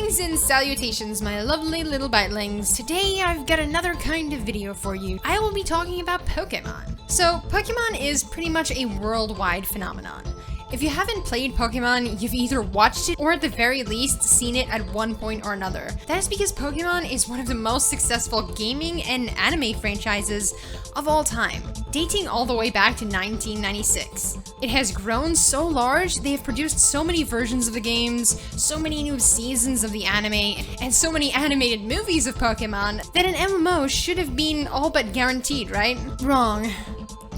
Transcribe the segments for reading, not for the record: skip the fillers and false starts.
Greetings and salutations, my lovely little bitelings. Today I've got another kind of video for you. I will be talking about Pokemon. So, Pokemon is pretty much a worldwide phenomenon. If you haven't played Pokemon, you've either watched it or at the very least seen it at one point or another. That is because Pokemon is one of the most successful gaming and anime franchises of all time, dating all the way back to 1996. It has grown so large, they have produced so many versions of the games, so many new seasons of the anime, and so many animated movies of Pokemon that an MMO should have been all but guaranteed, right? Wrong.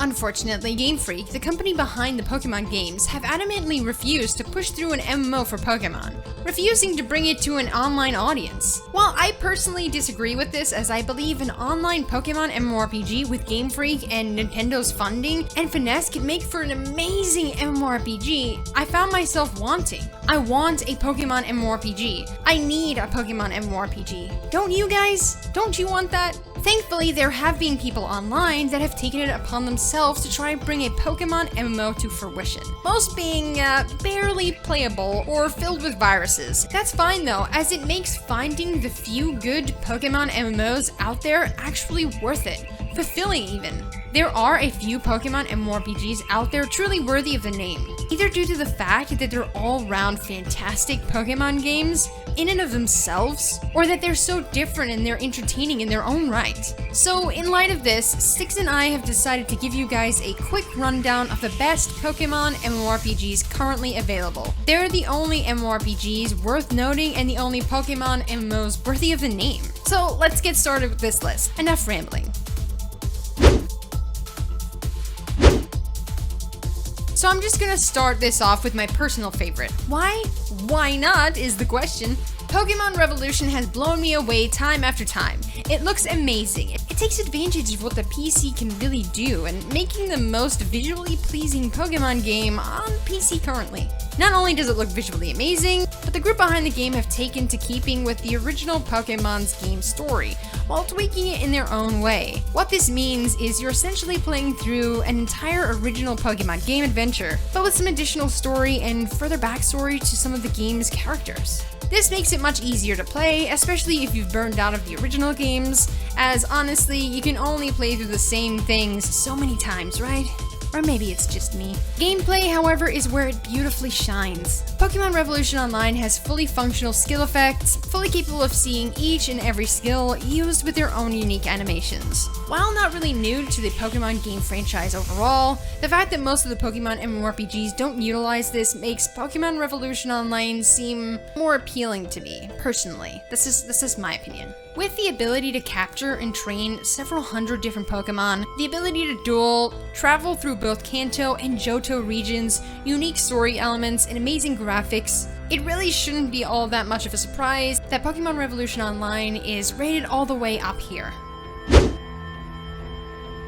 Unfortunately, Game Freak, the company behind the Pokemon games, have adamantly refused to push through an MMO for Pokemon, refusing to bring it to an online audience. While I personally disagree with this, as I believe an online Pokemon MMORPG with Game Freak and Nintendo's funding and finesse could make for an amazing MMORPG, I found myself wanting. I want a Pokemon MMORPG. I need a Pokemon MMORPG. Don't you guys? Don't you want that? Thankfully, there have been people online that have taken it upon themselves to try and bring a Pokemon MMO to fruition. Most being barely playable or filled with viruses. That's fine though, as it makes finding the few good Pokemon MMOs out there actually worth it. Fulfilling even. There are a few Pokemon MMORPGs out there truly worthy of the name, either due to the fact that they're all-round fantastic Pokemon games in and of themselves, or that they're so different and they're entertaining in their own right. So in light of this, Styx and I have decided to give you guys a quick rundown of the best Pokemon MMORPGs currently available. They're the only MMORPGs worth noting and the only Pokemon MMOs worthy of the name. So let's get started with this list. Enough rambling. So I'm just gonna start this off with my personal favorite. Why? Why not is the question. Pokemon Revolution has blown me away time after time. It looks amazing. It takes advantage of what the PC can really do and making the most visually pleasing Pokemon game on PC currently. Not only does it look visually amazing, but the group behind the game have taken to keeping with the original Pokemon's game story, while tweaking it in their own way. What this means is you're essentially playing through an entire original Pokemon game adventure, but with some additional story and further backstory to some of the game's characters. This makes it much easier to play, especially if you've burned out of the original games, as honestly, you can only play through the same things so many times, right? Or maybe it's just me. Gameplay, however, is where it beautifully shines. Pokemon Revolution Online has fully functional skill effects, fully capable of seeing each and every skill used with their own unique animations. While not really new to the Pokemon game franchise overall, the fact that most of the Pokemon MMORPGs don't utilize this makes Pokemon Revolution Online seem more appealing to me, personally. This is my opinion. With the ability to capture and train several hundred different Pokemon, the ability to duel, travel through both Kanto and Johto regions, unique story elements, and amazing graphics, it really shouldn't be all that much of a surprise that Pokemon Revolution Online is rated all the way up here.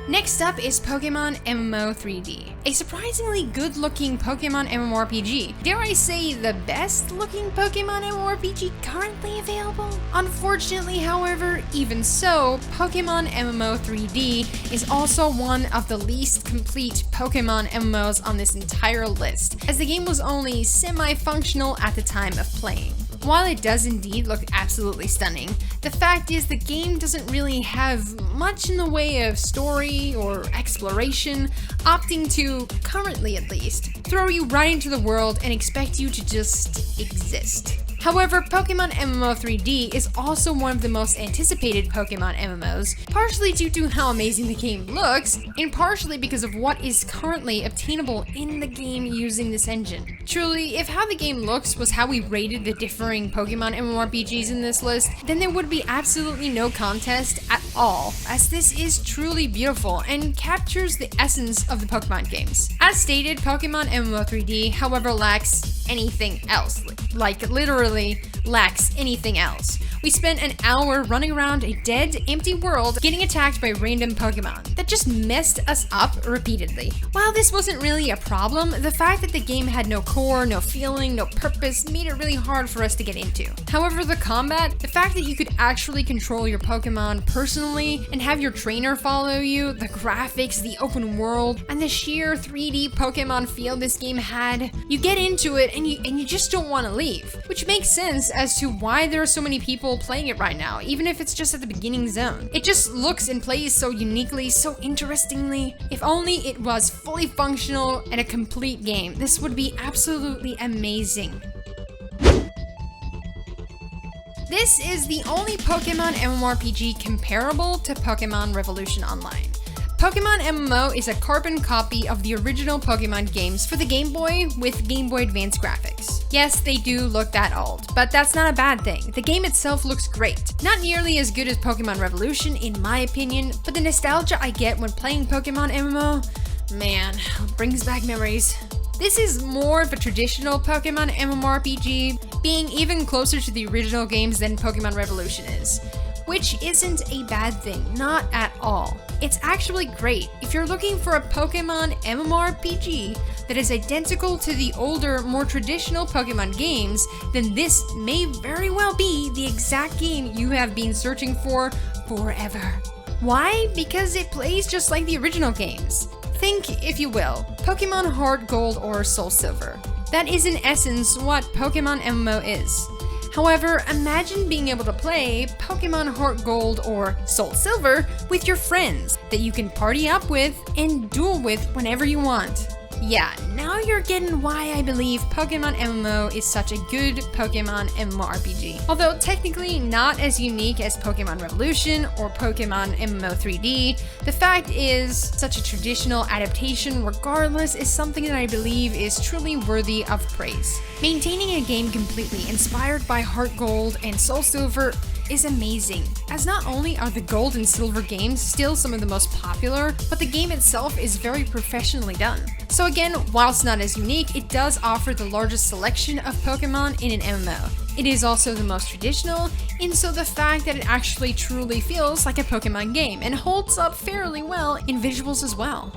Next up is Pokemon MMO 3D, a surprisingly good-looking Pokemon MMORPG. Dare I say, the best-looking Pokemon MMORPG currently available? Unfortunately, however, even so, Pokemon MMO 3D is also one of the least complete Pokemon MMOs on this entire list, as the game was only semi-functional at the time of playing. While it does indeed look absolutely stunning, the fact is the game doesn't really have much in the way of story or exploration, opting to, currently at least, throw you right into the world and expect you to just exist. However, Pokemon MMO 3D is also one of the most anticipated Pokemon MMOs, partially due to how amazing the game looks, and partially because of what is currently obtainable in the game using this engine. Truly, if how the game looks was how we rated the differing Pokemon MMORPGs in this list, then there would be absolutely no contest at all, as this is truly beautiful and captures the essence of the Pokemon games. As stated, Pokemon MMO 3D, however, lacks anything else. Like, literally lacks anything else. We spent an hour running around a dead, empty world getting attacked by random Pokemon that just messed us up repeatedly. While this wasn't really a problem, the fact that the game had no core, no feeling, no purpose made it really hard for us to get into. However, the combat, the fact that you could actually control your Pokemon personally and have your trainer follow you, the graphics, the open world, and the sheer 3D Pokemon feel this game had, you get into it and you just don't want to leave, which makes makes sense as to why there are so many people playing it right now, even if it's just at the beginning zone. It just looks and plays so uniquely, so interestingly. If only it was fully functional and a complete game, this would be absolutely amazing. This is the only Pokemon MMORPG comparable to Pokemon Revolution Online. Pokemon MMO is a carbon copy of the original Pokemon games for the Game Boy with Game Boy Advance graphics. Yes, they do look that old, but that's not a bad thing. The game itself looks great. Not nearly as good as Pokemon Revolution in my opinion, but the nostalgia I get when playing Pokemon MMO, man, brings back memories. This is more of a traditional Pokemon MMORPG, being even closer to the original games than Pokemon Revolution is. Which isn't a bad thing, not at all. It's actually great. If you're looking for a Pokemon MMORPG that is identical to the older, more traditional Pokemon games, then this may very well be the exact game you have been searching for forever. Why? Because it plays just like the original games. Think, if you will, Pokemon Heart Gold or Soul Silver. That is in essence what Pokemon MMO is. However, imagine being able to play Pokemon Heart Gold or Soul Silver with your friends that you can party up with and duel with whenever you want. Yeah, now you're getting why I believe Pokemon MMO is such a good Pokemon MMORPG. Although technically not as unique as Pokemon Revolution or Pokemon MMO 3D, the fact is, such a traditional adaptation regardless is something that I believe is truly worthy of praise. Maintaining a game completely inspired by Heart Gold and Soul Silver is amazing, as not only are the Gold and Silver games still some of the most popular, but the game itself is very professionally done. So again, whilst not as unique, it does offer the largest selection of Pokemon in an MMO. It is also the most traditional, and so the fact that it actually truly feels like a Pokemon game and holds up fairly well in visuals as well.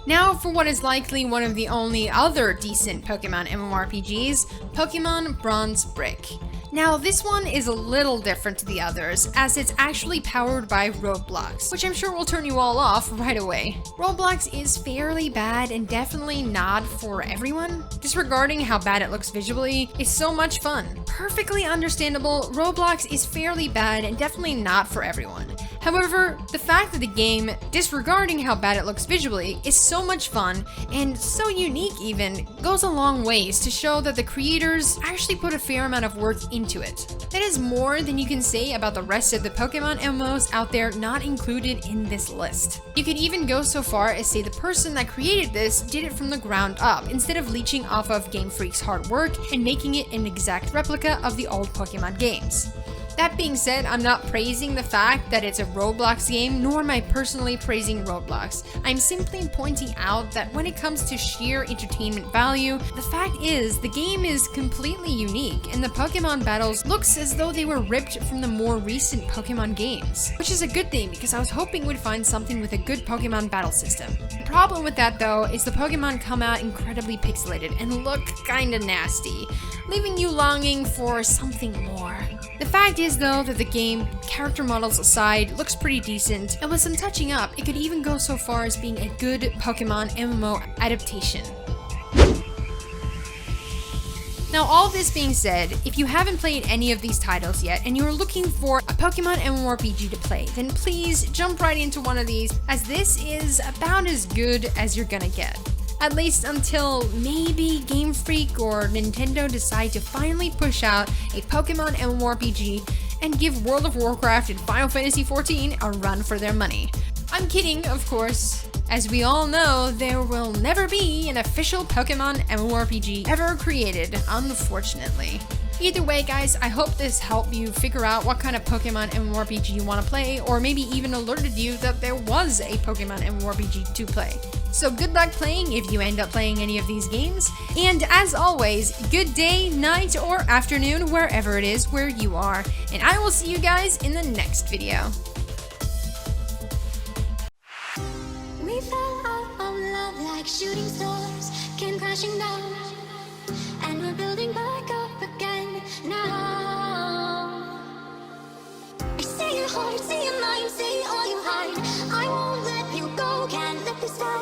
Now for what is likely one of the only other decent Pokemon MMORPGs, Pokemon Bronze Brick. Now this one is a little different to the others, as it's actually powered by Roblox, which I'm sure will turn you all off right away. Roblox is fairly bad and definitely not for everyone. Disregarding how bad it looks visually, it's so much fun. Perfectly understandable, Roblox is fairly bad and definitely not for everyone. However, the fact that the game, disregarding how bad it looks visually, is so much fun, and so unique even, goes a long ways to show that the creators actually put a fair amount of work into it. That is more than you can say about the rest of the Pokemon MMOs out there not included in this list. You could even go so far as say the person that created this did it from the ground up, instead of leeching off of Game Freak's hard work and making it an exact replica of the old Pokemon games. That being said, I'm not praising the fact that it's a Roblox game, nor am I personally praising Roblox. I'm simply pointing out that when it comes to sheer entertainment value, the fact is the game is completely unique, and the Pokemon battles looks as though they were ripped from the more recent Pokemon games. Which is a good thing, because I was hoping we'd find something with a good Pokemon battle system. The problem with that though is the Pokemon come out incredibly pixelated and look kinda nasty, leaving you longing for something more. The fact is though that the game, character models aside, looks pretty decent, and with some touching up, it could even go so far as being a good Pokemon MMO adaptation. Now all this being said, if you haven't played any of these titles yet and you're looking for a Pokemon MMORPG to play, then please jump right into one of these, as this is about as good as you're gonna get. At least until maybe Game Freak or Nintendo decide to finally push out a Pokemon MMORPG and give World of Warcraft and Final Fantasy XIV a run for their money. I'm kidding, of course. As we all know, there will never be an official Pokemon MMORPG ever created, unfortunately. Either way, guys, I hope this helped you figure out what kind of Pokemon MMORPG you want to play, or maybe even alerted you that there was a Pokemon MMORPG to play. So good luck playing if you end up playing any of these games, and as always, good day, night, or afternoon wherever it is where you are, and I will see you guys in the next video. We fell out of love like shooting stars, came crashing down, and we're building back up again now. I see your heart, see your mind, see all you hide. I won't let you go, can't let this fight.